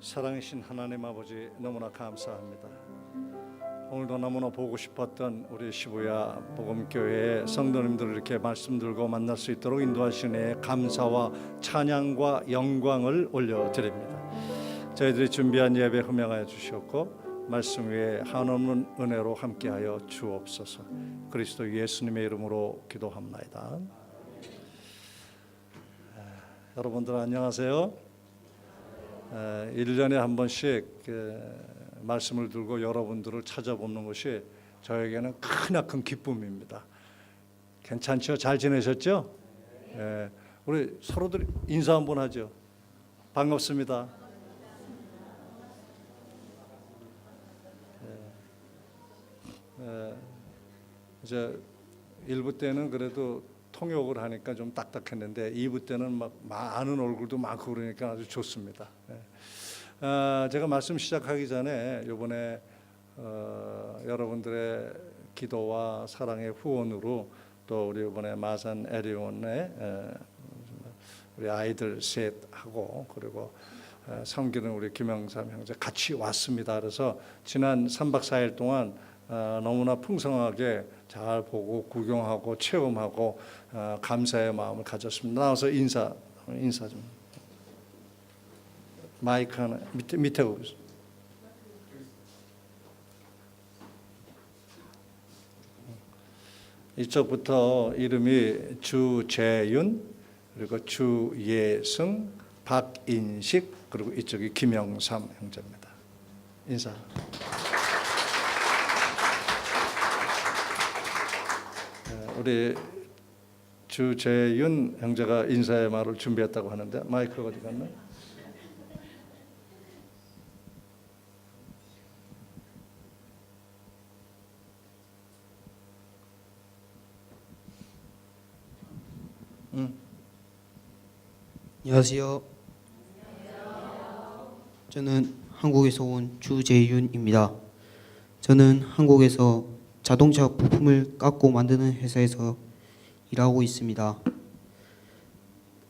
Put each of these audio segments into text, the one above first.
사랑이신 하나님 아버지, 너무나 감사합니다. 오늘도 너무나 보고 싶었던 우리 시부야 복음교회의 성도님들을 이렇게 말씀 들고 만날 수 있도록 인도하시니 감사와 찬양과 영광을 올려드립니다. 저희들이 준비한 예배 흠양하여 주셨고 말씀 위에 한없는 은혜로 함께하여 주옵소서. 그리스도 예수님의 이름으로 기도합나이다. 여러분들 안녕하세요. 1년에 한 번씩 말씀을 들고 여러분들을 찾아보는 것이 저에게는 크나큰 기쁨입니다. 괜찮죠? 잘 지내셨죠? 우리 서로들 인사 한번 하죠. 반갑습니다. 이제 1부 때는 그래도 통역을 하니까 좀 딱딱했는데 2부 때는 막 많은 얼굴도 많고 그러니까 아주 좋습니다. 제가 말씀 시작하기 전에 이번에 여러분들의 기도와 사랑의 후원으로 또 우리 이번에 마산 에리온에 우리 아이들 셋하고 그리고 섬기는 우리 김영삼 형제 같이 왔습니다. 그래서 지난 3박 4일 동안 너무나 풍성하게 잘 보고 구경하고 체험하고 감사의 마음을 가졌습니다. 나와서 인사 좀. 마이크 하나 밑에 오고 있어요. 이쪽부터 이름이 주재윤, 그리고 주예승, 박인식, 그리고 이쪽이 김영삼 형제입니다. 인사. 우리 주재윤 형제가 인사의 말을 준비했다고 하는데 마이크가 어디 갔나? 안녕하세요. 저는 한국에서 온 주재윤입니다. 저는 한국에서 자동차 부품을 깎고 만드는 회사에서 일하고 있습니다.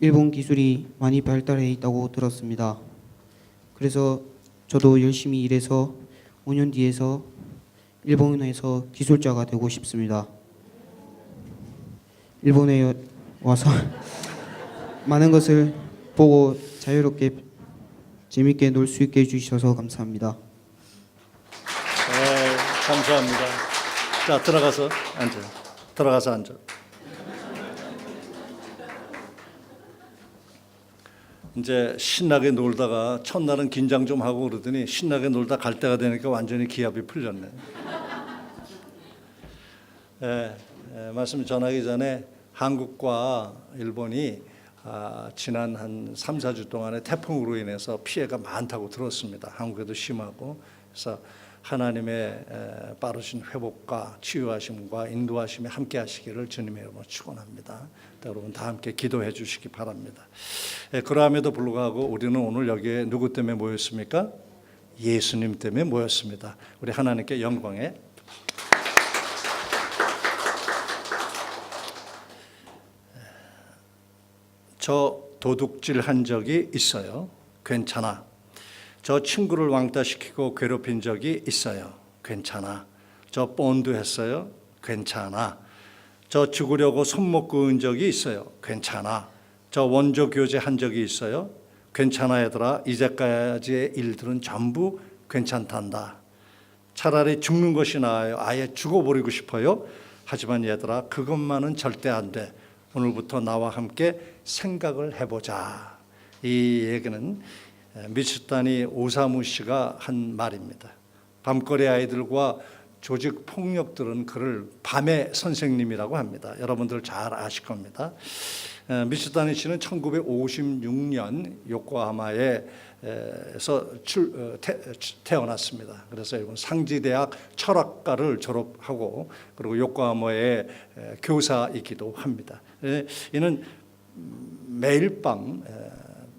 일본 기술이 많이 발달해 있다고 들었습니다. 그래서 저도 열심히 일해서 5년 뒤에서 일본에서 기술자가 되고 싶습니다. 일본에 와서 많은 것을 보고 자유롭게 재밌게 놀 수 있게 해주셔서 감사합니다. 감사합니다. 자, 들어가서 앉아. 이제 신나게 놀다가 첫날은 긴장 좀 하고 그러더니 신나게 놀다 갈 때가 되니까 완전히 기압이 풀렸네. 말씀 전하기 전에 한국과 일본이 지난 한 3, 4주 동안에 태풍으로 인해서 피해가 많다고 들었습니다. 한국에도 심하고. 그래서 하나님의 빠르신 회복과 치유하심과 인도하심에 함께 하시기를 주님의 이름으로 축원합니다. 여러분 다 함께 기도해 주시기 바랍니다. 그러함에도 불구하고 우리는 오늘 여기에 누구 때문에 모였습니까? 예수님 때문에 모였습니다. 우리 하나님께 영광에 저 도둑질 한 적이 있어요. 괜찮아. 저 친구를 왕따시키고 괴롭힌 적이 있어요. 괜찮아. 저 본드 했어요. 괜찮아. 저 죽으려고 손목 그은 적이 있어요. 괜찮아. 저 원조 교제 한 적이 있어요. 괜찮아 얘들아. 이제까지의 일들은 전부 괜찮단다. 차라리 죽는 것이 나아요. 아예 죽어버리고 싶어요. 하지만 얘들아 그것만은 절대 안 돼. 오늘부터 나와 함께 생각을 해보자. 이 얘기는 미츠다니 오사무 씨가 한 말입니다. 밤거리 아이들과 조직 폭력들은 그를 밤의 선생님이라고 합니다. 여러분들 잘 아실 겁니다. 미츠다니 씨는 1956년 요코하마에서 태어났습니다. 그래서 이번 상지대학 철학과를 졸업하고 그리고 요코하마의 교사이기도 합니다. 이는 매일 밤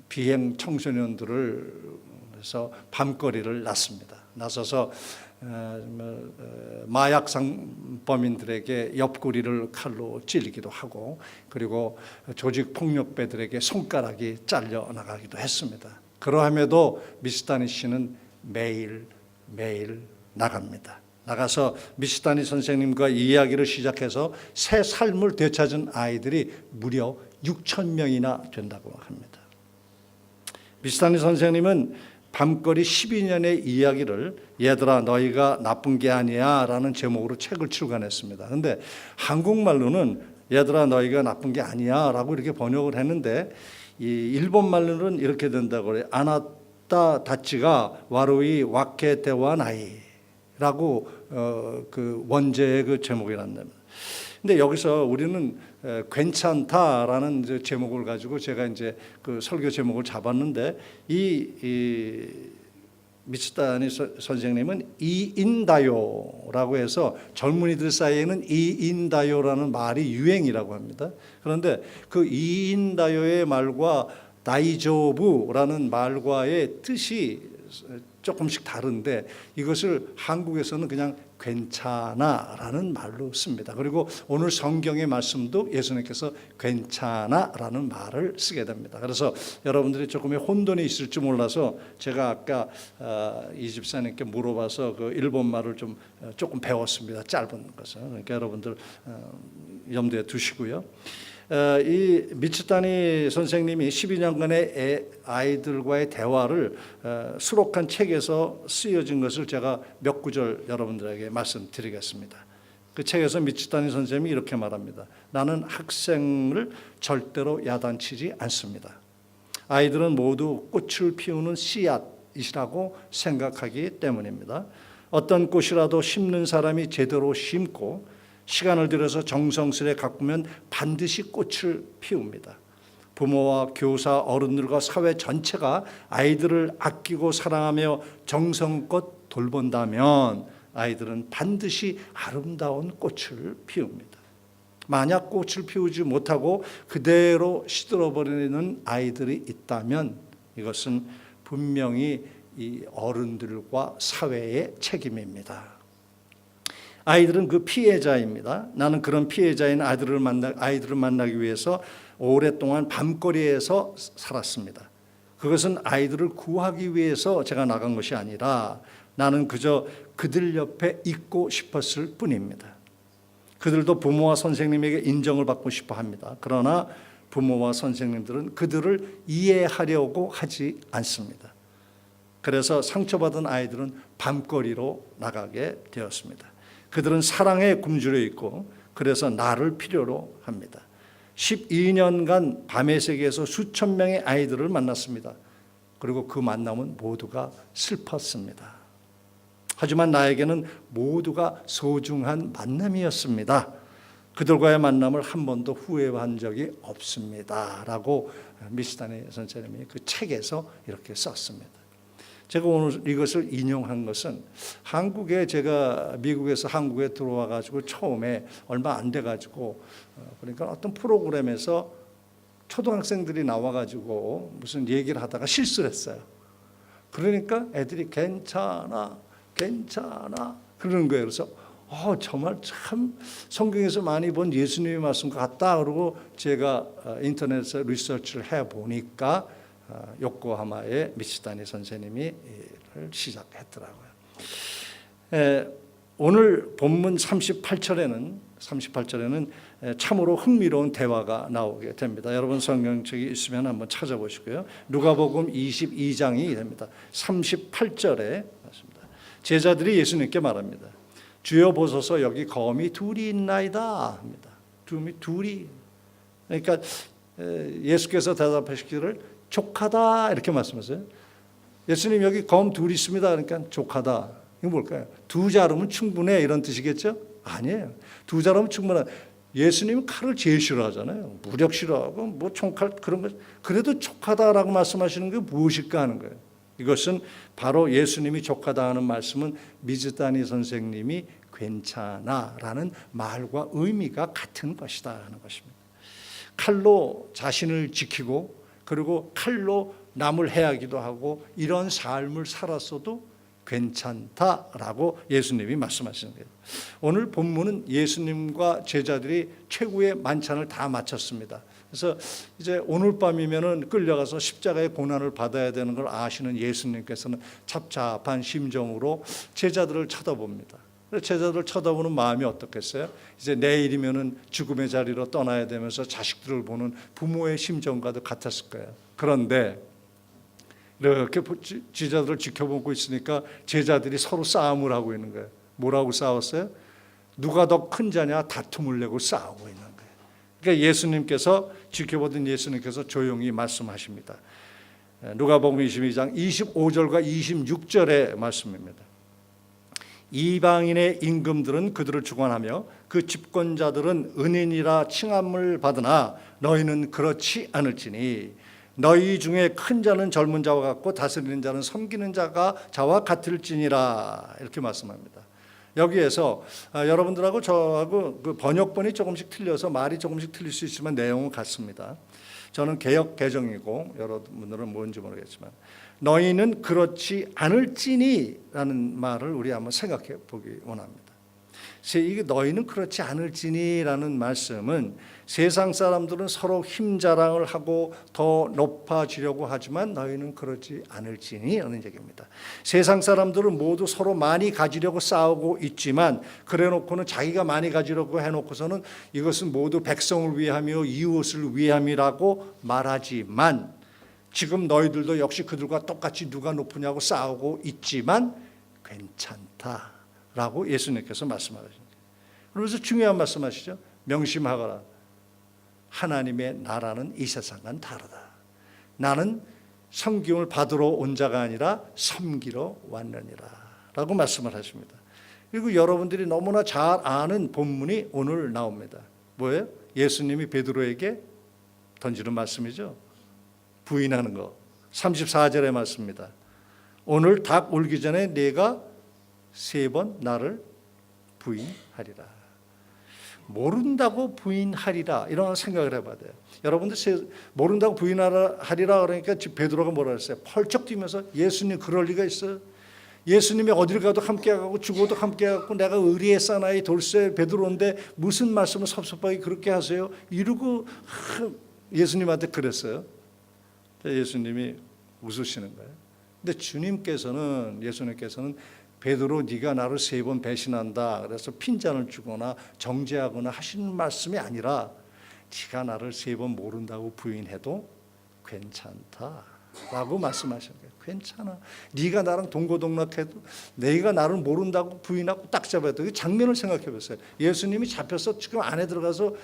비행 청소년들을 해서 밤거리를 나서서 마약 상범인들에게 옆구리를 칼로 찌르기도 하고 그리고 조직 폭력배들에게 손가락이 잘려 나가기도 했습니다. 그러함에도 미스타니 씨는 매일 나갑니다. 나가서 미스타니 선생님과 이야기를 시작해서 새 삶을 되찾은 아이들이 무려 6천 명이나 된다고 합니다. 미스타니 선생님은 밤거리 12년의 이야기를 얘들아 너희가 나쁜 게 아니야 라는 제목으로 책을 출간했습니다. 그런데 한국말로는 얘들아 너희가 나쁜 게 아니야 라고 이렇게 번역을 했는데 이 일본말로는 이렇게 된다고 그래요. 아나타 다치가 와루이 와케 대와 나이라고 그 원제의 그 제목이란다. 근데 여기서 우리는 괜찮다라는 제목을 가지고 제가 이제 그 설교 제목을 잡았는데 이 미츠다니 선생님은 이인다요라고 해서 젊은이들 사이에는 이인다요라는 말이 유행이라고 합니다. 그런데 그 이인다요의 말과 다이조부라는 말과의 뜻이 조금씩 다른데 이것을 한국에서는 그냥 괜찮아라는 말로 씁니다. 그리고 오늘 성경의 말씀도 예수님께서 괜찮아라는 말을 쓰게 됩니다. 그래서 여러분들이 조금의 혼돈이 있을 줄 몰라서 제가 아까 이 집사님께 물어봐서 그 일본 말을 좀 조금 배웠습니다. 짧은 것을. 그러니까 여러분들 염두에 두시고요. 이 미츠다니 선생님이 12년간의 아이들과의 대화를 수록한 책에서 쓰여진 것을 제가 몇 구절 여러분들에게 말씀드리겠습니다. 그 책에서 미츠다니 선생님이 이렇게 말합니다. 나는 학생을 절대로 야단치지 않습니다. 아이들은 모두 꽃을 피우는 씨앗이라고 생각하기 때문입니다. 어떤 꽃이라도 심는 사람이 제대로 심고 시간을 들여서 정성스레 가꾸면 반드시 꽃을 피웁니다. 부모와 교사, 어른들과 사회 전체가 아이들을 아끼고 사랑하며 정성껏 돌본다면 아이들은 반드시 아름다운 꽃을 피웁니다. 만약 꽃을 피우지 못하고 그대로 시들어버리는 아이들이 있다면 이것은 분명히 이 어른들과 사회의 책임입니다. 아이들은 그 피해자입니다. 나는 그런 피해자인 아이들을 만나기 위해서 오랫동안 밤거리에서 살았습니다. 그것은 아이들을 구하기 위해서 제가 나간 것이 아니라 나는 그저 그들 옆에 있고 싶었을 뿐입니다. 그들도 부모와 선생님에게 인정을 받고 싶어 합니다. 그러나 부모와 선생님들은 그들을 이해하려고 하지 않습니다. 그래서 상처받은 아이들은 밤거리로 나가게 되었습니다. 그들은 사랑에 굶주려 있고 그래서 나를 필요로 합니다. 12년간 밤의 세계에서 수천 명의 아이들을 만났습니다. 그리고 그 만남은 모두가 슬펐습니다. 하지만 나에게는 모두가 소중한 만남이었습니다. 그들과의 만남을 한 번도 후회한 적이 없습니다. 라고 미츠다니 선생님이 그 책에서 이렇게 썼습니다. 제가 오늘 이것을 인용한 것은 한국에 제가 미국에서 한국에 들어와 가지고 처음에 얼마 안 돼 가지고 그러니까 어떤 프로그램에서 초등학생들이 나와 가지고 무슨 얘기를 하다가 실수를 했어요. 그러니까 애들이 괜찮아 그러는 거예요. 그래서 정말 참 성경에서 많이 본 예수님의 말씀 같다. 그러고 제가 인터넷에서 리서치를 해 보니까 요코하마의 미츠다니 선생님이 이를 시작했더라고요. 오늘 본문 38절에는 참으로 흥미로운 대화가 나오게 됩니다. 여러분 성경책이 있으면 한번 찾아보시고요. 누가복음 22장이 됩니다. 38절에 맞습니다. 제자들이 예수님께 말합니다. 주여 보소서 여기 거미 둘이 있나이다 합니다. 둘이. 그러니까 예수께서 대답하시기를 족하다 이렇게 말씀하세요. 예수님 여기 검 둘이 있습니다. 그러니까 족하다. 이거 뭘까요? 두 자루면 충분해 이런 뜻이겠죠? 아니에요. 두 자루면 충분해. 예수님은 칼을 제일 싫어하잖아요. 무력 싫어하고 뭐 총칼 그런 거. 그래도 족하다라고 말씀하시는 게 무엇일까 하는 거예요. 이것은 바로 예수님이 족하다 하는 말씀은 미즈다니 선생님이 괜찮아라는 말과 의미가 같은 것이다 하는 것입니다. 칼로 자신을 지키고 그리고 칼로 남을 해하기도 하고 이런 삶을 살았어도 괜찮다라고 예수님이 말씀하시는 거예요. 오늘 본문은 예수님과 제자들이 최고의 만찬을 다 마쳤습니다. 그래서 이제 오늘 밤이면은 끌려가서 십자가의 고난을 받아야 되는 걸 아시는 예수님께서는 찹찹한 심정으로 제자들을 쳐다봅니다. 제자들을 쳐다보는 마음이 어떻겠어요? 이제 내일이면은 죽음의 자리로 떠나야 되면서 자식들을 보는 부모의 심정과도 같았을 거예요. 그런데 이렇게 제자들을 지켜보고 있으니까 제자들이 서로 싸움을 하고 있는 거예요. 뭐라고 싸웠어요? 누가 더 큰 자냐 다툼을 내고 싸우고 있는 거예요. 그러니까 예수님께서 지켜보던 예수님께서 조용히 말씀하십니다. 누가복음 22장 25절과 26절의 말씀입니다. 이방인의 임금들은 그들을 주관하며 그 집권자들은 은인이라 칭함을 받으나 너희는 그렇지 않을지니 너희 중에 큰 자는 젊은 자와 같고 다스리는 자는 섬기는 자와 같을지니라 이렇게 말씀합니다. 여기에서 여러분들하고 저하고 그 번역본이 조금씩 틀려서 말이 조금씩 틀릴 수 있지만 내용은 같습니다. 저는 개역 개정이고 여러분들은 뭔지 모르겠지만 너희는 그렇지 않을지니라는 말을 우리 한번 생각해 보기 원합니다. 이게 너희는 그렇지 않을지니라는 말씀은 세상 사람들은 서로 힘자랑을 하고 더 높아지려고 하지만 너희는 그렇지 않을지니라는 얘기입니다. 세상 사람들은 모두 서로 많이 가지려고 싸우고 있지만 그래놓고는 자기가 많이 가지려고 해놓고서는 이것은 모두 백성을 위함이요 이웃을 위함이라고 말하지만 지금 너희들도 역시 그들과 똑같이 누가 높으냐고 싸우고 있지만 괜찮다라고 예수님께서 말씀하십니다. 그래서 중요한 말씀하시죠. 명심하거라. 하나님의 나라는 이 세상과는 다르다. 나는 섬김을 받으러 온 자가 아니라 섬기러 왔느니라 라고 말씀을 하십니다. 그리고 여러분들이 너무나 잘 아는 본문이 오늘 나옵니다. 뭐예요? 예수님이 베드로에게 던지는 말씀이죠. 부인하는 거. 34절의 말씀입니다. 오늘 닭 울기 전에 네가 3번 나를 부인하리라. 모른다고 부인하리라 이런 생각을 해봐야 돼요. 여러분들 모른다고 부인하리라 그러니까 베드로가 뭐라 했어요? 펄쩍 뛰면서 예수님 그럴 리가 있어요? 예수님이 어딜 가도 함께 가고 죽어도 함께 가고 내가 의리의 사나이 돌쇠 베드로인데 무슨 말씀을 섭섭하게 그렇게 하세요? 이러고 예수님한테 그랬어요. 예수님이 웃으시는 거예요. 근데 예수님께서는 베드로 네가 나를 3번 배신한다 그래서 핀잔을 주거나 정죄하거나 하시는 말씀이 아니라 네가 나를 3번 모른다고 부인해도 괜찮다라고 말씀하시는 거예요. 괜찮아. 네가 나랑 동고동락해도 내가 나를 모른다고 부인하고 딱 잡아도 이 장면을 생각해 보세요. 예수님이 잡혀서 지금 안에 들어가서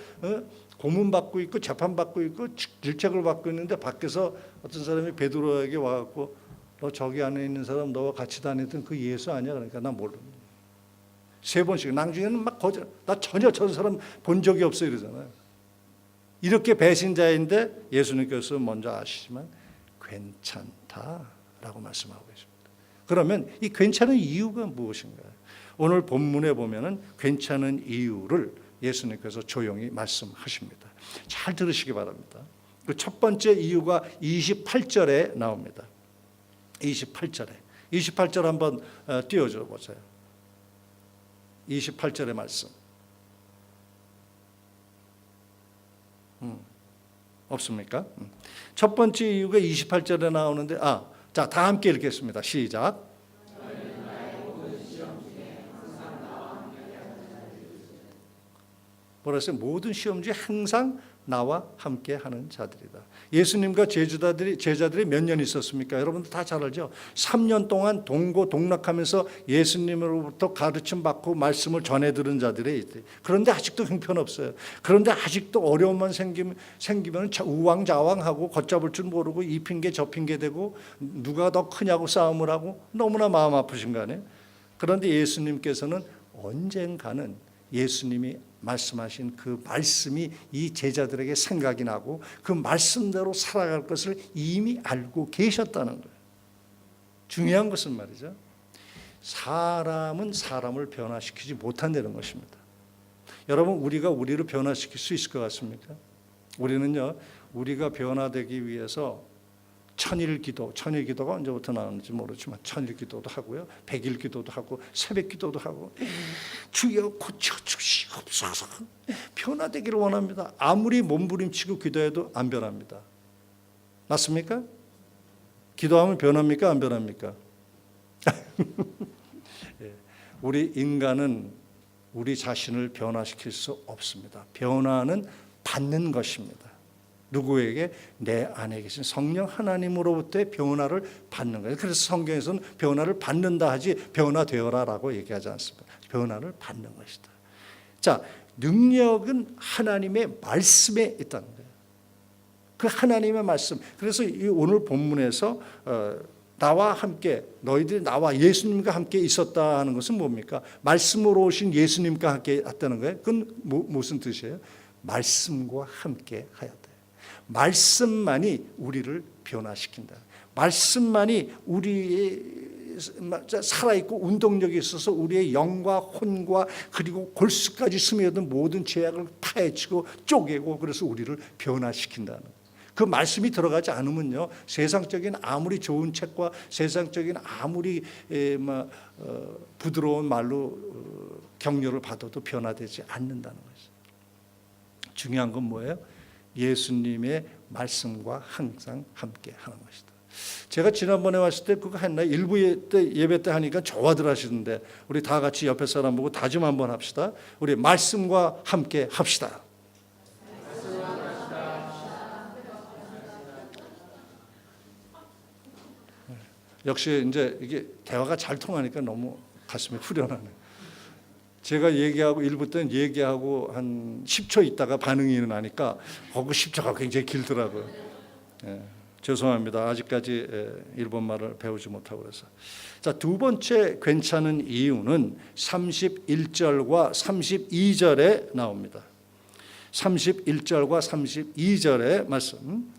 고문받고 있고 재판받고 있고 질책을 받고 있는데 밖에서 어떤 사람이 베드로에게 와갖고 너 저기 안에 있는 사람 너와 같이 다니던 그 예수 아니야? 그러니까 나 몰라. 3번씩 나중에는 막 나 전혀 저 사람 본 적이 없어 이러잖아요. 이렇게 배신자인데 예수님께서 먼저 아시지만 괜찮다라고 말씀하고 계십니다. 그러면 이 괜찮은 이유가 무엇인가요? 오늘 본문에 보면은 괜찮은 이유를 예수님께서 조용히 말씀하십니다. 잘 들으시기 바랍니다. 그 첫 번째 이유가 28절에 나옵니다. 28절 한번 띄워줘 보세요. 28절의 말씀. 없습니까? 첫 번째 이유가 28절에 나오는데 자, 다 함께 읽겠습니다. 시작. 뭐라 했어요? 모든 시험 중에 항상 나와 함께 하는 자들이다. 예수님과 제자들이 몇 년 있었습니까? 여러분들 다 잘 알죠? 3년 동안 동고동락하면서 예수님으로부터 가르침 받고 말씀을 전해 들은 자들이 있대. 그런데 아직도 형편없어요. 그런데 아직도 어려움만 생기면 우왕좌왕하고 걷잡을 줄 모르고 이 핑계 저 핑계 대고 누가 더 크냐고 싸움을 하고 너무나 마음 아프신 거 아니에요? 그런데 예수님께서는 언젠가는 예수님이 말씀하신 그 말씀이 이 제자들에게 생각이 나고 그 말씀대로 살아갈 것을 이미 알고 계셨다는 거예요. 중요한 것은 말이죠. 사람은 사람을 변화시키지 못한다는 것입니다. 여러분 우리가 우리를 변화시킬 수 있을 것 같습니까? 우리는요. 우리가 변화되기 위해서 천일 기도가 언제부터 나왔는지 모르지만 천일 기도도 하고요, 백일 기도도 하고, 새벽 기도도 하고, 주여 고쳐 주시옵소서, 변화되기를 원합니다. 아무리 몸부림치고 기도해도 안 변합니다. 맞습니까? 기도하면 변합니까? 안 변합니까? 우리 인간은 우리 자신을 변화시킬 수 없습니다. 변화는 받는 것입니다. 누구에게? 내 안에 계신 성령 하나님으로부터의 변화를 받는 거예요. 그래서 성경에서는 변화를 받는다 하지 변화되어라라고 얘기하지 않습니다. 변화를 받는 것이다. 자, 능력은 하나님의 말씀에 있다는 거예요. 그 하나님의 말씀. 그래서 이 오늘 본문에서 나와 함께, 너희들이 나와 예수님과 함께 있었다 하는 것은 뭡니까? 말씀으로 오신 예수님과 함께 했다는 거예요. 그건 무슨 뜻이에요? 말씀과 함께 하였다. 말씀만이 우리를 변화시킨다. 말씀만이 우리의 살아있고 운동력이 있어서 우리의 영과 혼과 그리고 골수까지 스며든 모든 죄악을 파헤치고 쪼개고, 그래서 우리를 변화시킨다는 거예요. 그 말씀이 들어가지 않으면요, 세상적인 아무리 좋은 책과 세상적인 아무리 부드러운 말로 격려를 받아도 변화되지 않는다는 거죠. 중요한 건 뭐예요? 예수님의 말씀과 항상 함께 하는 것이다. 제가 지난번에 왔을 때 그거 했나요? 일부 예배 때 하니까 좋아들 하시는데, 우리 다 같이 옆에 사람 보고 다짐 한번 합시다. 우리 말씀과 함께 합시다. 역시 이제 이게 대화가 잘 통하니까 너무 가슴이 후련하네요. 제가 얘기하고 일부 때는 얘기하고 한 10초 있다가 반응이 나니까 그 10초가 굉장히 길더라고요. 죄송합니다. 아직까지 일본말을 배우지 못하고 그래서. 자, 두 번째 괜찮은 이유는 31절과 32절에 나옵니다. 31절과 32절의 말씀.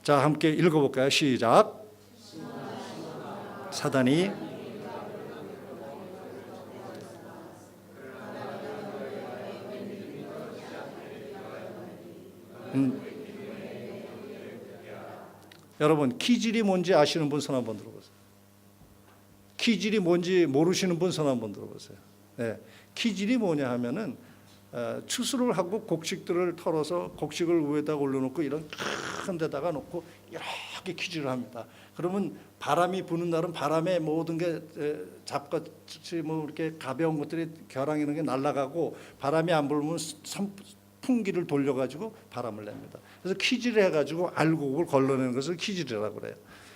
자, 함께 읽어볼까요? 시작. 사단이 여러분, 키질이 뭔지 아시는 분 손 한번 들어보세요. 키질이 뭔지 모르시는 분 손 한번 들어보세요. 네, 키질이 뭐냐 하면은 추수를 하고 곡식들을 털어서 곡식을 위에다 올려놓고 이런 큰 데다가 놓고 이렇게 키질을 합니다. 그러면 바람이 부는 날은 바람에 모든 게 잡같이 뭐 이렇게 가벼운 것들이 겨랑 이런 게 날아가고, 바람이 안 불면 풍기를 돌려가지고 바람을 냅니다. 그래서 키질을 해가지고 알곡을 걸러내는 것을 키질이라고 그래요.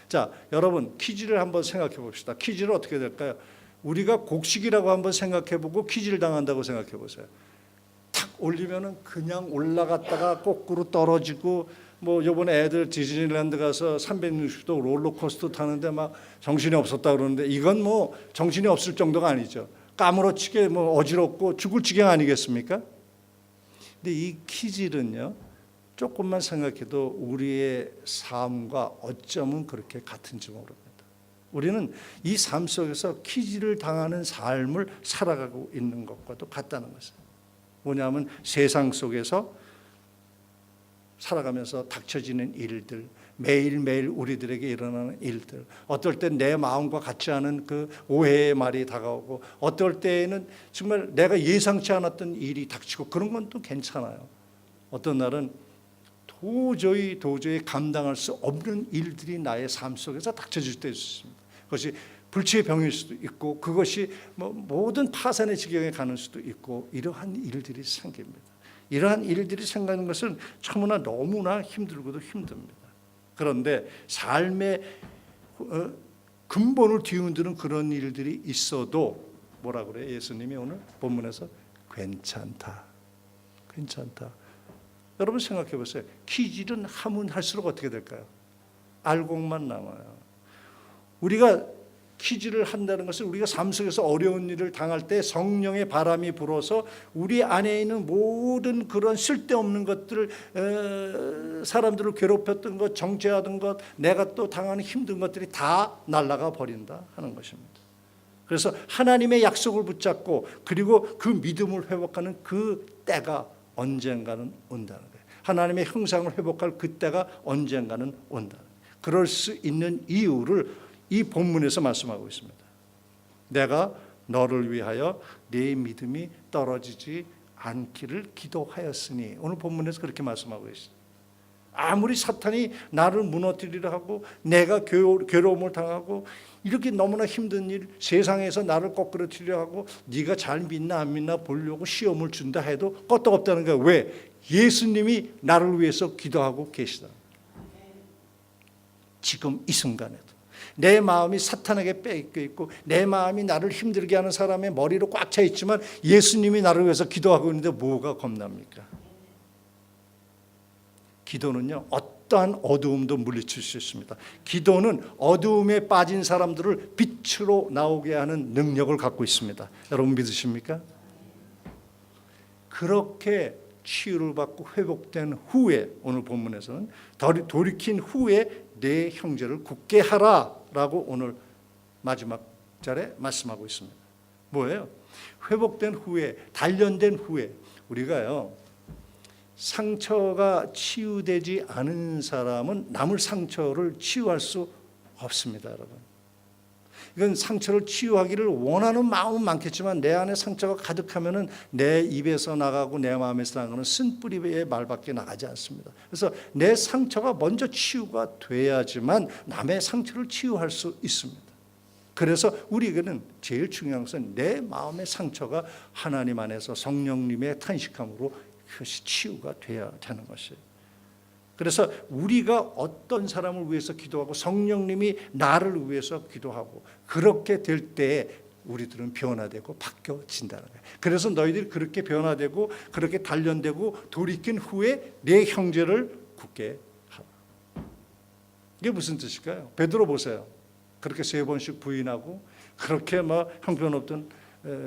자, 여러분, 키질을 한번 생각해 봅시다. 키질은 어떻게 될까요? 우리가 곡식이라고 한번 생각해보고 키질 당한다고 생각해 보세요. 탁 올리면은 그냥 올라갔다가 거꾸로 떨어지고, 뭐 이번에 애들 디즈니랜드 가서 360도 롤러코스터 타는데 막 정신이 없었다 그러는데, 이건 뭐 정신이 없을 정도가 아니죠. 까무러치게 뭐 어지럽고 죽을 지경 아니겠습니까? 근데 이 키질은요, 조금만 생각해도 우리의 삶과 어쩌면 그렇게 같은지 모릅니다. 우리는 이 삶 속에서 키질을 당하는 삶을 살아가고 있는 것과도 같다는 것이에요. 뭐냐면 세상 속에서 살아가면서 닥쳐지는 일들, 매일매일 우리들에게 일어나는 일들, 어떨 땐 내 마음과 같지 않은 그 오해의 말이 다가오고, 어떨 때에는 정말 내가 예상치 않았던 일이 닥치고, 그런 건 또 괜찮아요. 어떤 날은 도저히 감당할 수 없는 일들이 나의 삶 속에서 닥쳐질 때 있습니다. 그것이 불치의 병일 수도 있고, 그것이 뭐 모든 파산의 지경에 가는 수도 있고, 이러한 일들이 생깁니다. 이러한 일들이 생기는 것은 너무나 힘들고도 힘듭니다. 그런데 삶의 근본을 뒤흔드는 그런 일들이 있어도 뭐라 그래요? 예수님이 오늘 본문에서 괜찮다. 여러분 생각해 보세요. 키질은 하면 할수록 어떻게 될까요? 알곡만 남아요. 우리가 키질을 한다는 것은 우리가 삶 속에서 어려운 일을 당할 때 성령의 바람이 불어서 우리 안에 있는 모든 그런 쓸데없는 것들을, 사람들을 괴롭혔던 것, 정죄하던 것, 내가 또 당하는 힘든 것들이 다 날아가 버린다 하는 것입니다. 그래서 하나님의 약속을 붙잡고, 그리고 그 믿음을 회복하는 그 때가 언젠가는 온다는 거예요. 하나님의 형상을 회복할 그 때가 언젠가는 온다. 그럴 수 있는 이유를 이 본문에서 말씀하고 있습니다. 내가 너를 위하여 네 믿음이 떨어지지 않기를 기도하였으니, 오늘 본문에서 그렇게 말씀하고 있어요. 아무리 사탄이 나를 무너뜨리려 하고 내가 괴로움을 당하고 이렇게 너무나 힘든 일, 세상에서 나를 거꾸러뜨리려 하고 네가 잘 믿나 안 믿나 보려고 시험을 준다 해도 끄떡없다는 거예요. 왜? 예수님이 나를 위해서 기도하고 계시다. 지금 이 순간에도 내 마음이 사탄에게 빼앗겨 있고 내 마음이 나를 힘들게 하는 사람의 머리로 꽉 차 있지만 예수님이 나를 위해서 기도하고 있는데 뭐가 겁납니까? 기도는요, 어떠한 어두움도 물리칠 수 있습니다. 기도는 어두움에 빠진 사람들을 빛으로 나오게 하는 능력을 갖고 있습니다. 여러분 믿으십니까? 그렇게 치유를 받고 회복된 후에, 오늘 본문에서는 돌이킨 후에 내 형제를 굳게 하라라고 오늘 마지막 절에 말씀하고 있습니다. 뭐예요? 회복된 후에, 단련된 후에 우리가요, 상처가 치유되지 않은 사람은 남을 상처를 치유할 수 없습니다, 여러분. 이건 상처를 치유하기를 원하는 마음은 많겠지만 내 안에 상처가 가득하면은 내 입에서 나가고 내 마음에서 나가는 쓴뿌리의 말밖에 나가지 않습니다. 그래서 내 상처가 먼저 치유가 돼야지만 남의 상처를 치유할 수 있습니다. 그래서 우리에게는 제일 중요한 것은 내 마음의 상처가 하나님 안에서 성령님의 탄식함으로 그것이 치유가 돼야 되는 것이에요. 그래서 우리가 어떤 사람을 위해서 기도하고 성령님이 나를 위해서 기도하고 그렇게 될 때에 우리들은 변화되고 바뀌어진다는 거예요. 그래서 너희들이 그렇게 변화되고 그렇게 단련되고 돌이킨 후에 내 형제를 굳게 하라. 이게 무슨 뜻일까요? 베드로 보세요. 그렇게 3번씩 부인하고 그렇게 막 형편없던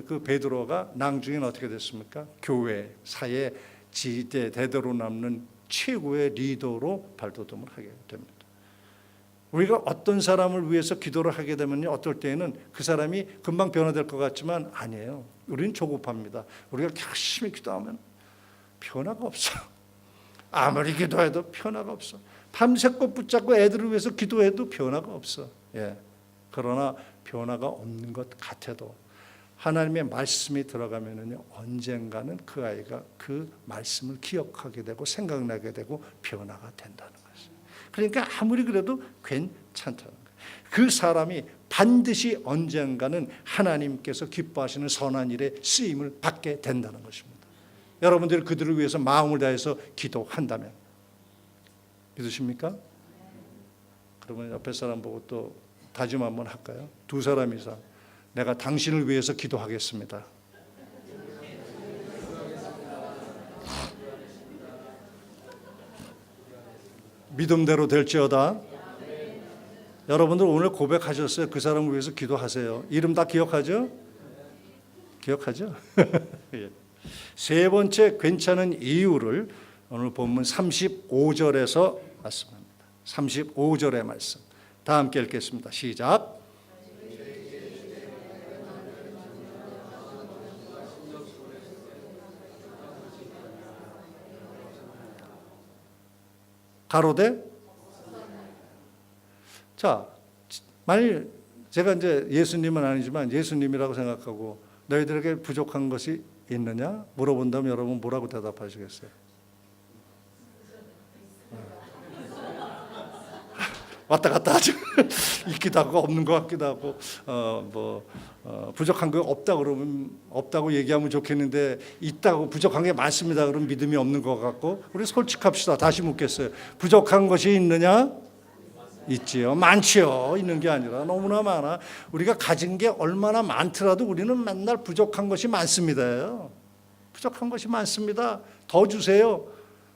그 베드로가 나중에는 어떻게 됐습니까? 교회 사회 지대 대대로 남는 최고의 리더로 발돋움을 하게 됩니다. 우리가 어떤 사람을 위해서 기도를 하게 되면 어떨 때에는 그 사람이 금방 변화될 것 같지만 아니에요. 우리는 조급합니다. 우리가 열심히 기도하면 변화가 없어. 아무리 기도해도 변화가 없어. 밤새껏 붙잡고 애들을 위해서 기도해도 변화가 없어. 예. 그러나 변화가 없는 것 같아도 하나님의 말씀이 들어가면은요, 언젠가는 그 아이가 그 말씀을 기억하게 되고 생각나게 되고 변화가 된다는 것이에요. 그러니까 아무리 그래도 괜찮다는 거예요. 그 사람이 반드시 언젠가는 하나님께서 기뻐하시는 선한 일에 쓰임을 받게 된다는 것입니다. 여러분들이 그들을 위해서 마음을 다해서 기도한다면 믿으십니까? 그러면 옆에 사람 보고 또 다짐 한번 할까요? 2사람 이상 내가 당신을 위해서 기도하겠습니다. 믿음대로 될지어다. 여러분들 오늘 고백하셨어요. 그 사람을 위해서 기도하세요. 이름 다 기억하죠? 기억하죠? 예. 3번째 괜찮은 이유를 오늘 본문 35절에서 말씀합니다. 35절의 말씀. 다 함께 읽겠습니다. 시작. 가로되. 자, 만일 제가 이제 예수님은 아니지만 예수님이라고 생각하고 너희들에게 부족한 것이 있느냐 물어본다면 여러분 뭐라고 대답하시겠어요? 왔다 갔다 하죠. 있기도 하고 없는 것 같기도 하고 부족한 거 없다 그러면 없다고 얘기하면 좋겠는데 있다고 부족한 게 많습니다 그러면 믿음이 없는 것 같고 우리 솔직합시다. 다시 묻겠어요. 부족한 것이 있느냐? 있지요. 많지요. 있는 게 아니라 너무나 많아. 우리가 가진 게 얼마나 많더라도 우리는 맨날 부족한 것이 많습니다. 부족한 것이 많습니다. 더 주세요.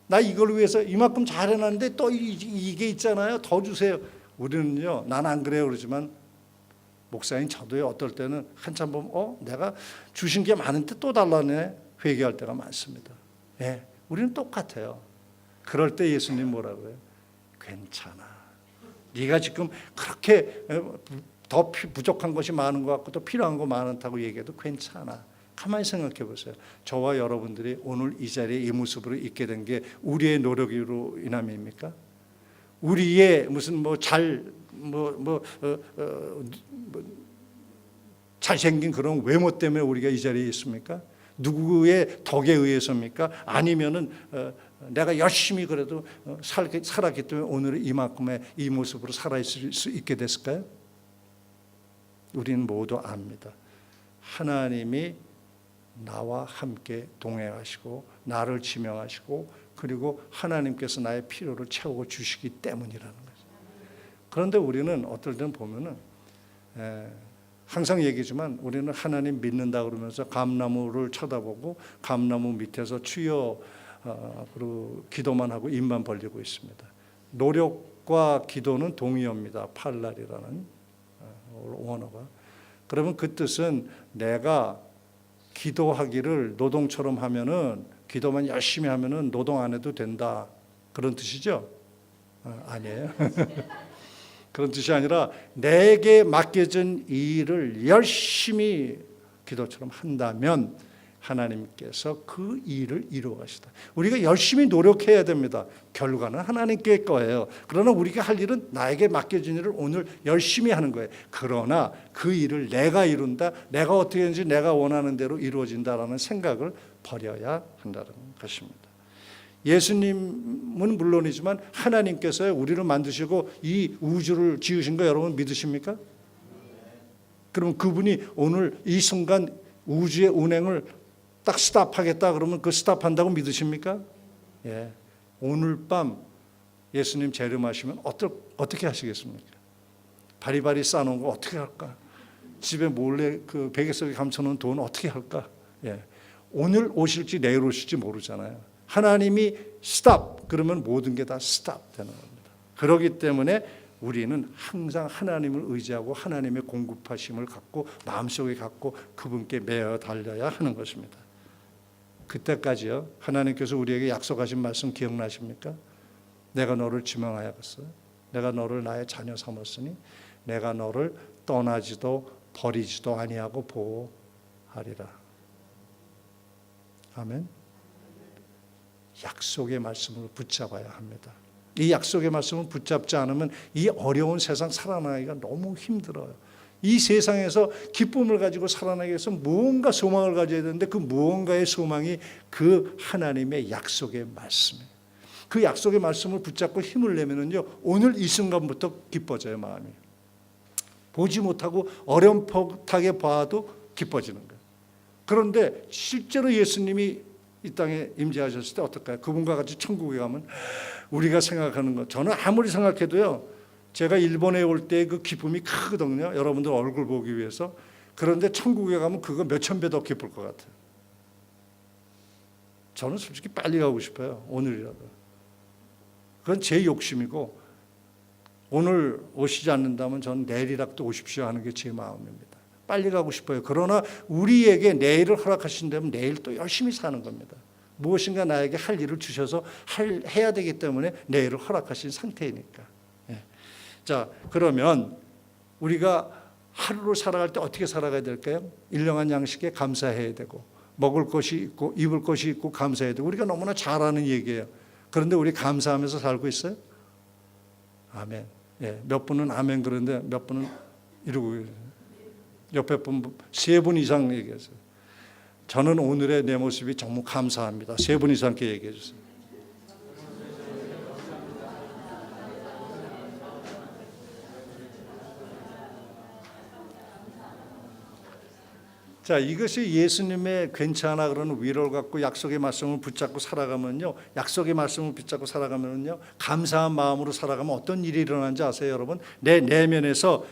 나 이걸 위해서 이만큼 잘해놨는데 또 이게 있잖아요. 더 주세요. 우리는요. 난 안 그래요 그러지만 목사님 저도요. 어떨 때는 한참 보면 내가 주신 게 많은데 또 달라네 회개할 때가 많습니다. 예, 우리는 똑같아요. 그럴 때 예수님 뭐라고 해요? 괜찮아. 네가 지금 그렇게 더 부족한 것이 많은 것 같고 또 필요한 거 많다고 얘기해도 괜찮아. 가만히 생각해 보세요. 저와 여러분들이 오늘 이 자리에 이 모습으로 있게 된 게 우리의 노력으로 인함입니까? 우리의 무슨 잘생긴 그런 외모 때문에 우리가 이 자리에 있습니까? 누구의 덕에 의해서입니까? 아니면은 내가 열심히 그래도 살았기 때문에 오늘 이만큼의 이 모습으로 살아있을 수 있게 됐을까요? 우리는 모두 압니다. 하나님이 나와 함께 동행하시고 나를 지명하시고 그리고 하나님께서 나의 필요를 채워 주시기 때문이라는 거죠. 그런데 우리는 어떨 때는 보면은 항상 얘기지만 우리는 하나님 믿는다 그러면서 감나무를 쳐다보고 감나무 밑에서 주여 그리고 기도만 하고 입만 벌리고 있습니다. 노력과 기도는 동의어입니다. 팔랄이라는 원어가. 그러면 그 뜻은 내가 기도하기를 노동처럼 하면은 기도만 열심히 하면은 노동 안 해도 된다 그런 뜻이죠? 아니에요. 그런 뜻이 아니라 내게 맡겨진 일을 열심히 기도처럼 한다면 하나님께서 그 일을 이루어 가시다. 우리가 열심히 노력해야 됩니다. 결과는 하나님께 거예요. 그러나 우리가 할 일은 나에게 맡겨진 일을 오늘 열심히 하는 거예요. 그러나 그 일을 내가 이룬다. 내가 어떻게 하는지 내가 원하는 대로 이루어진다라는 생각을 버려야 한다는 것입니다. 예수님은 물론이지만 하나님께서 우리를 만드시고 이 우주를 지으신 거 여러분 믿으십니까? 그럼 그분이 오늘 이 순간 우주의 운행을 딱 스탑하겠다 그러면 그 스탑한다고 믿으십니까? 예. 오늘 밤 예수님 재림하시면 어떻게 하시겠습니까? 바리바리 싸놓은 거 어떻게 할까? 집에 몰래 그 베개 속에 감춰놓은 돈 어떻게 할까? 예. 오늘 오실지 내일 오실지 모르잖아요. 하나님이 스탑 그러면 모든 게 다 스탑 되는 겁니다. 그렇기 때문에 우리는 항상 하나님을 의지하고 하나님의 공급하심을 갖고 마음속에 갖고 그분께 매어 달려야 하는 것입니다. 그때까지요. 하나님께서 우리에게 약속하신 말씀 기억나십니까? 내가 너를 지명하였어. 내가 너를 나의 자녀 삼았으니 내가 너를 떠나지도 버리지도 아니하고 보호하리라. 아멘. 약속의 말씀을 붙잡아야 합니다. 이 약속의 말씀을 붙잡지 않으면 이 어려운 세상 살아나기가 너무 힘들어요. 이 세상에서 기쁨을 가지고 살아나기 위해서 무언가 소망을 가져야 되는데 그 무언가의 소망이 그 하나님의 약속의 말씀이에요. 그 약속의 말씀을 붙잡고 힘을 내면은요, 오늘 이 순간부터 기뻐져요, 마음이. 보지 못하고 어렴풋하게 봐도 기뻐지는 거예요. 그런데 실제로 예수님이 이 땅에 임재하셨을 때 어떨까요? 그분과 같이 천국에 가면 우리가 생각하는 것, 저는 아무리 생각해도요, 제가 일본에 올 때 그 기쁨이 크거든요. 여러분들 얼굴 보기 위해서. 그런데 천국에 가면 그거 몇천 배 더 기쁠 것 같아요. 저는 솔직히 빨리 가고 싶어요. 오늘이라도. 그건 제 욕심이고 오늘 오시지 않는다면 저는 내일이라도 오십시오 하는 게 제 마음입니다. 빨리 가고 싶어요. 그러나 우리에게 내일을 허락하신다면 내일 또 열심히 사는 겁니다. 무엇인가 나에게 할 일을 주셔서 해야 되기 때문에 내일을 허락하신 상태이니까. 자, 그러면 우리가 하루를 살아갈 때 어떻게 살아가야 될까요? 일용할 양식에 감사해야 되고 먹을 것이 있고 입을 것이 있고 감사해야 되고 우리가 너무나 잘 아는 얘기예요. 그런데 우리 감사하면서 살고 있어요? 아멘. 예, 몇 분은 아멘 그런데 몇 분은 이러고 계세요. 옆에 분 3분 이상 얘기했어요. 저는 오늘의 내 모습이 정말 감사합니다. 3분 이상께 얘기해 주세요. 자, 이것이 예수님의 괜찮아 그러는 위로를 갖고 약속의 말씀을 붙잡고 살아가면요. 약속의 말씀을 붙잡고 살아가면요. 감사한 마음으로 살아가면 어떤 일이 일어나는지 아세요, 여러분? 내 내면에서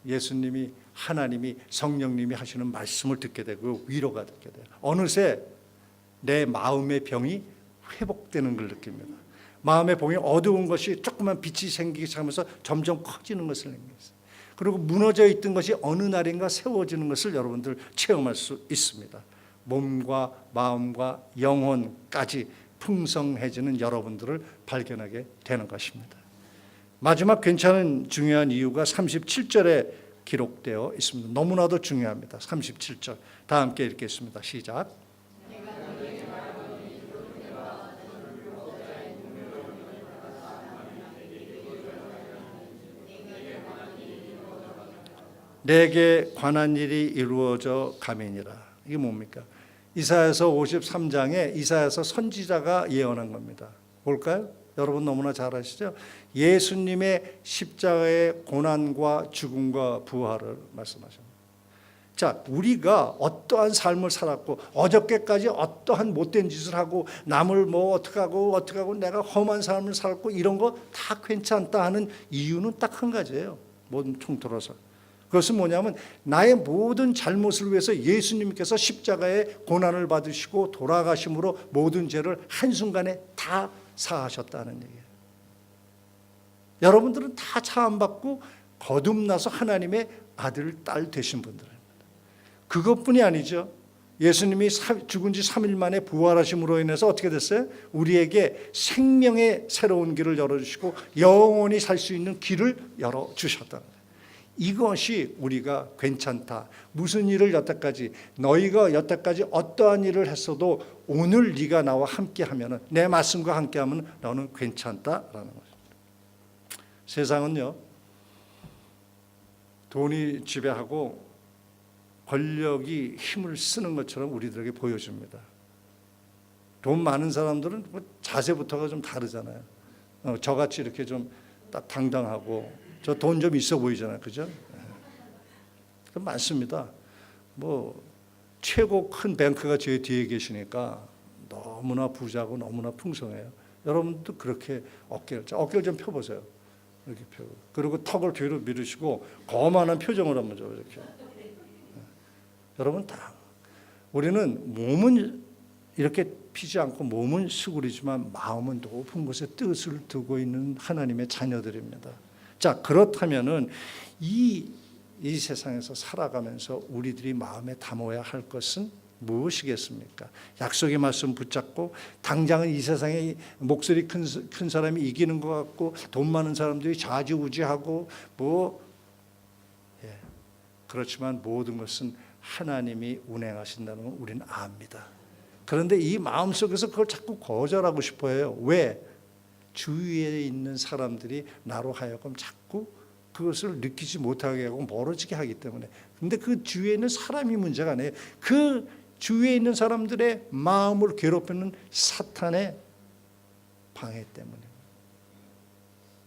예수님이 하나님이 성령님이 하시는 말씀을 듣게 되고 위로가 듣게 돼요. 어느새 내 마음의 병이 회복되는 걸 느낍니다. 마음의 병이 어두운 것이 조그만 빛이 생기기 시작하면서 점점 커지는 것을 느끼겠어요. 그리고 무너져 있던 것이 어느 날인가 세워지는 것을 여러분들 체험할 수 있습니다. 몸과 마음과 영혼까지 풍성해지는 여러분들을 발견하게 되는 것입니다. 마지막 괜찮은 중요한 이유가 37절에 기록되어 있습니다. 너무나도 중요합니다. 37절 다 함께 읽겠습니다. 시작. 내게 관한 일이 이루어져 가매니라. 이게 뭡니까? 이사야서 53장에 이사야서 선지자가 예언한 겁니다. 뭘까요? 여러분 너무나 잘 아시죠? 예수님의 십자가의 고난과 죽음과 부활을 말씀하십니다. 자, 우리가 어떠한 삶을 살았고 어저께까지 어떠한 못된 짓을 하고 남을 뭐 어떻게 하고 내가 험한 삶을 살았고 이런 거 다 괜찮다 하는 이유는 딱 한 가지예요. 모든 통틀어서. 그것은 뭐냐면 나의 모든 잘못을 위해서 예수님께서 십자가의 고난을 받으시고 돌아가심으로 모든 죄를 한순간에 다 사하셨다는 얘기예요. 여러분들은 다 차함받고 거듭나서 하나님의 아들, 딸 되신 분들입니다. 그것뿐이 아니죠. 예수님이 죽은 지 3일 만에 부활하심으로 인해서 어떻게 됐어요? 우리에게 생명의 새로운 길을 열어주시고 영원히 살 수 있는 길을 열어주셨다는 거예요. 이것이 우리가 괜찮다. 무슨 일을 여태까지 너희가 여태까지 어떠한 일을 했어도 오늘 네가 나와 함께하면 내 말씀과 함께하면 너는 괜찮다라는 것입니다. 세상은요. 돈이 지배하고 권력이 힘을 쓰는 것처럼 우리들에게 보여줍니다. 돈 많은 사람들은 자세부터가 좀 다르잖아요. 저같이 이렇게 좀 딱 당당하고 저 돈 좀 있어 보이잖아요. 그죠? 많습니다. 뭐 최고 큰 뱅크가 제 뒤에 계시니까 너무나 부자고 너무나 풍성해요. 여러분도 그렇게 어깨를 좀 펴보세요. 이렇게 펴고 그리고 턱을 뒤로 밀으시고 거만한 표정을 한번 좀 이렇게. 여러분 다 우리는 몸은 이렇게 피지 않고 몸은 수그리지만 마음은 높은 곳에 뜻을 두고 있는 하나님의 자녀들입니다. 자, 그렇다면은 이 세상에서 살아가면서 우리들이 마음에 담아야 할 것은 무엇이겠습니까? 약속의 말씀 붙잡고 당장은 이 세상에 목소리 큰 사람이 이기는 것 같고 돈 많은 사람들이 좌지우지하고 그렇지만 모든 것은 하나님이 운행하신다는 걸 우리는 압니다. 그런데 이 마음속에서 그걸 자꾸 거절하고 싶어 해요. 왜? 주위에 있는 사람들이 나로 하여금 자꾸 그것을 느끼지 못하게 하고 멀어지게 하기 때문에. 근데 그 주위에 있는 사람이 문제가 아니에요. 그 주위에 있는 사람들의 마음을 괴롭히는 사탄의 방해 때문에.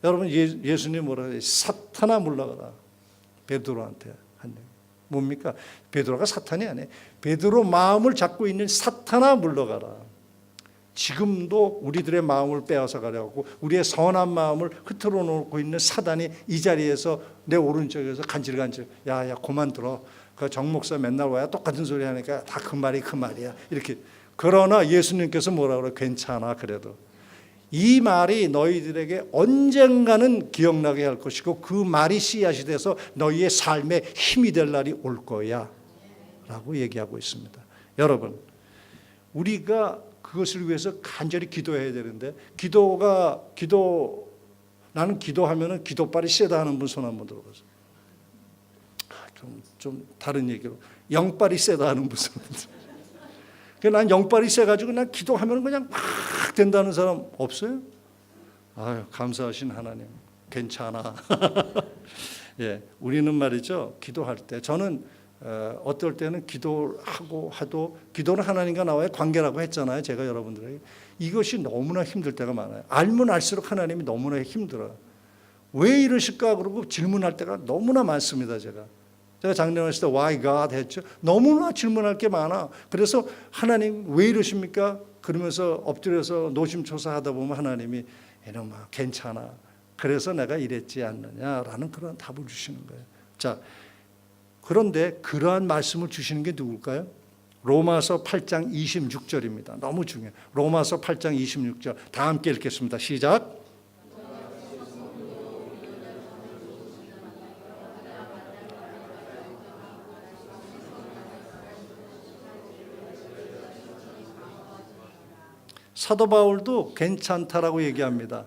여러분 예수님 뭐라 그래요? 사탄아 물러가라. 베드로한테 한 얘기. 뭡니까? 베드로가 사탄이 아니에요. 베드로 마음을 잡고 있는 사탄아 물러가라. 지금도 우리들의 마음을 빼앗아 가려고 우리의 선한 마음을 흐트러 놓고 있는 사단이 이 자리에서 내 오른쪽에서 간질간질 야야 그만 들어. 그 정 목사 맨날 와야 똑같은 소리 하니까 다 그 말이야. 이렇게. 그러나 예수님께서 뭐라 그래요? 괜찮아 그래도. 이 말이 너희들에게 언젠가는 기억나게 할 것이고 그 말이 씨앗이 돼서 너희의 삶에 힘이 될 날이 올 거야 라고 얘기하고 있습니다. 여러분 우리가 그것을 위해서 간절히 기도해야 되는데 나는 기도하면은 기도빨이 세다 하는 분 손 한번 들어보세요. 좀 다른 얘기로 영빨이 세다 하는 분 손 한번 들어보세요. 난 영빨이 세가지고 난 기도하면 그냥 막 된다는 사람 없어요? 아유, 감사하신 하나님. 괜찮아. 예, 우리는 말이죠. 기도할 때 저는 어떨 때는 기도하고 하도 기도는 하나님과 나와의 관계라고 했잖아요. 제가 여러분들에게 이것이 너무나 힘들 때가 많아요. 알면 알수록 하나님이 너무나 힘들어요. 왜 이러실까 그러고 질문할 때가 너무나 많습니다. 제가 작년에 했을 때 Why God 했죠. 너무나 질문할 게 많아. 그래서 하나님 왜 이러십니까? 그러면서 엎드려서 노심초사하다 보면 하나님이 이놈아 괜찮아. 그래서 내가 이랬지 않느냐라는 그런 답을 주시는 거예요. 자, 그런데 그러한 말씀을 주시는 게 누굴까요? 로마서 8장 26절입니다. 너무 중요해요. 로마서 8장 26절. 다 함께 읽겠습니다. 시작. 사도 바울도 괜찮다라고 얘기합니다.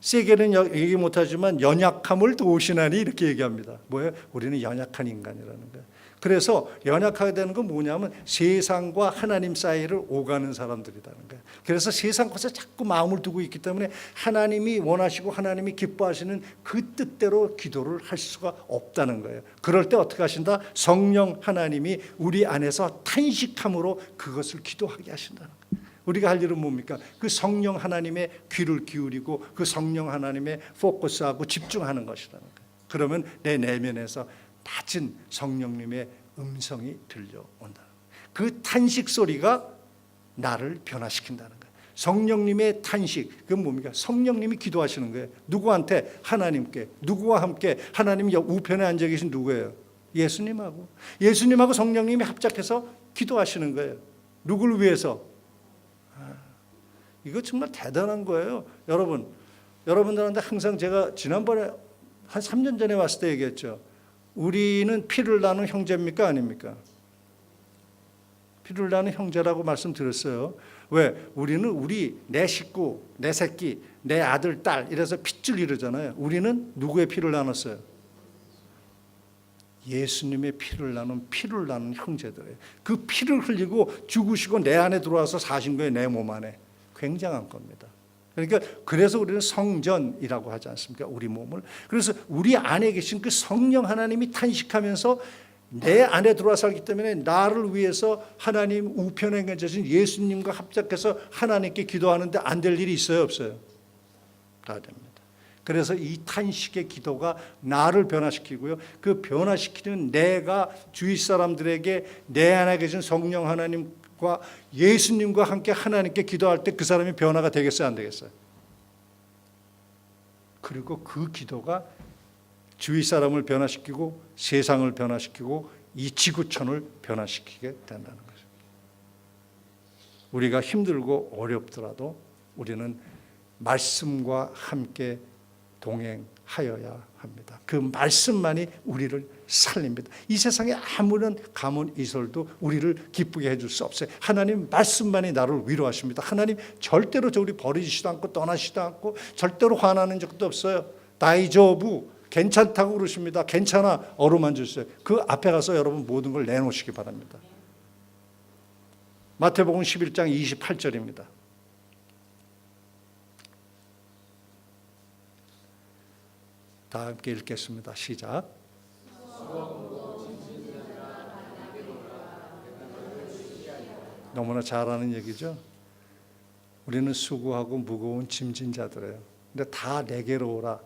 세게는 얘기 못하지만 연약함을 도우시나니 이렇게 얘기합니다. 뭐예요? 우리는 연약한 인간이라는 거예요. 그래서 연약하게 되는 건 뭐냐면 세상과 하나님 사이를 오가는 사람들이라는 거예요. 그래서 세상 것에 자꾸 마음을 두고 있기 때문에 하나님이 원하시고 하나님이 기뻐하시는 그 뜻대로 기도를 할 수가 없다는 거예요. 그럴 때 어떻게 하신다? 성령 하나님이 우리 안에서 탄식함으로 그것을 기도하게 하신다는 거예요. 우리가 할 일은 뭡니까? 그 성령 하나님의 귀를 기울이고 그 성령 하나님의 포커스하고 집중하는 것이라는 거예요. 그러면 내 내면에서 낮은 성령님의 음성이 들려온다. 그 탄식 소리가 나를 변화시킨다는 거예요. 성령님의 탄식, 그건 뭡니까? 성령님이 기도하시는 거예요. 누구한테? 하나님께. 누구와 함께? 하나님 우편에 앉아 계신 누구예요? 예수님하고. 예수님하고 성령님이 합작해서 기도하시는 거예요. 누구를 위해서? 이거 정말 대단한 거예요. 여러분들한테 항상 제가 지난번에 한 3년 전에 왔을 때 얘기했죠. 우리는 피를 나눈 형제입니까? 아닙니까? 피를 나눈 형제라고 말씀드렸어요. 왜? 우리는 내 식구, 내 새끼, 내 아들, 딸 이래서 핏줄 이르잖아요. 우리는 누구의 피를 나눴어요? 예수님의 피를 나눈 형제들이에요. 그 피를 흘리고 죽으시고 내 안에 들어와서 사신 거예요. 내 몸 안에. 굉장한 겁니다. 그러니까 그래서 우리는 성전이라고 하지 않습니까? 우리 몸을. 그래서 우리 안에 계신 그 성령 하나님이 탄식하면서 내 안에 들어와 살기 때문에 나를 위해서 하나님 우편에 계신 예수님과 합작해서 하나님께 기도하는데 안 될 일이 있어요? 없어요? 다 됩니다. 그래서 이 탄식의 기도가 나를 변화시키고요. 그 변화시키는 내가 주위 사람들에게 내 안에 계신 성령 하나님과 예수님과 함께 하나님께 기도할 때 그 사람이 변화가 되겠어요? 안 되겠어요? 그리고 그 기도가 주위 사람을 변화시키고 세상을 변화시키고 이 지구촌을 변화시키게 된다는 거죠. 우리가 힘들고 어렵더라도 우리는 말씀과 함께 동행하여야 합니다. 그 말씀만이 우리를 살립니다. 이 세상에 아무런 가문 이설도 우리를 기쁘게 해줄 수 없어요. 하나님 말씀만이 나를 위로하십니다. 하나님 절대로 우리 버리시지도 않고 떠나시지도 않고 절대로 화나는 적도 없어요. 다이조부 괜찮다고 그러십니다. 괜찮아 어루만져 주세요. 그 앞에 가서 여러분 모든 걸 내놓으시기 바랍니다. 마태복음 11장 28절입니다. 다 함께 읽겠습니다. 시작. 너무나 잘하는 얘기죠. 우리는 수고하고 무거운 짐진 자들이에요. 근데 다 내게로 오라.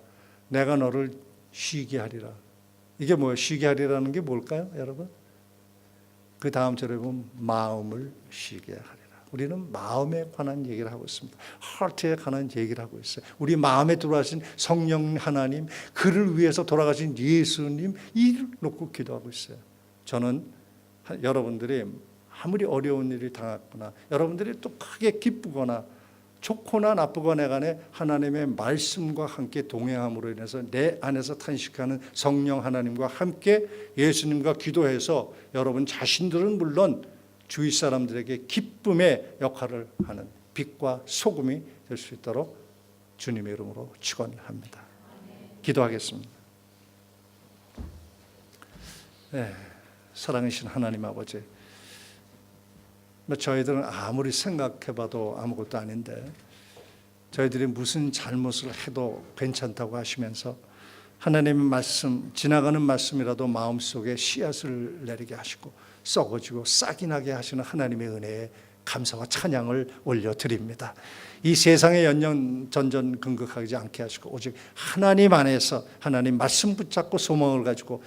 내가 너를 쉬게 하리라. 이게 뭐예요? 쉬게 하리라는 게 뭘까요, 여러분? 그 다음 절에 보면 마음을 쉬게 하리라. 우리는 마음에 관한 얘기를 하고 있습니다. 하트에 관한 얘기를 하고 있어요. 우리 마음에 들어와신 성령 하나님, 그를 위해서 돌아가신 예수님 이를 놓고 기도하고 있어요. 저는 여러분들이 아무리 어려운 일이 당했거나 여러분들이 또 크게 기쁘거나 좋거나 나쁘거나 간에 하나님의 말씀과 함께 동행함으로 인해서 내 안에서 탄식하는 성령 하나님과 함께 예수님과 기도해서 여러분 자신들은 물론 주위 사람들에게 기쁨의 역할을 하는 빛과 소금이 될 수 있도록 주님의 이름으로 축원합니다. 기도하겠습니다. 네, 사랑하신 하나님 아버지, 저희들은 아무리 생각해봐도 아무것도 아닌데 저희들이 무슨 잘못을 해도 괜찮다고 하시면서 하나님의 말씀, 지나가는 말씀이라도 마음속에 씨앗을 내리게 하시고 썩어지고 싹이 나게 하시는 하나님의 은혜에 감사와 찬양을 올려드립니다. 이 세상에 연연전전 근극하지 않게 하시고 오직 하나님 안에서 하나님 말씀 붙잡고 소망을 가지고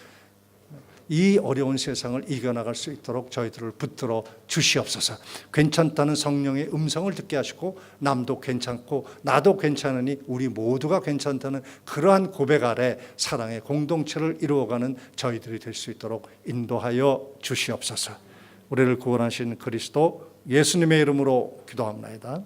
이 어려운 세상을 이겨나갈 수 있도록 저희들을 붙들어 주시옵소서. 괜찮다는 성령의 음성을 듣게 하시고 남도 괜찮고 나도 괜찮으니 우리 모두가 괜찮다는 그러한 고백 아래 사랑의 공동체를 이루어가는 저희들이 될 수 있도록 인도하여 주시옵소서. 우리를 구원하신 그리스도 예수님의 이름으로 기도합니다.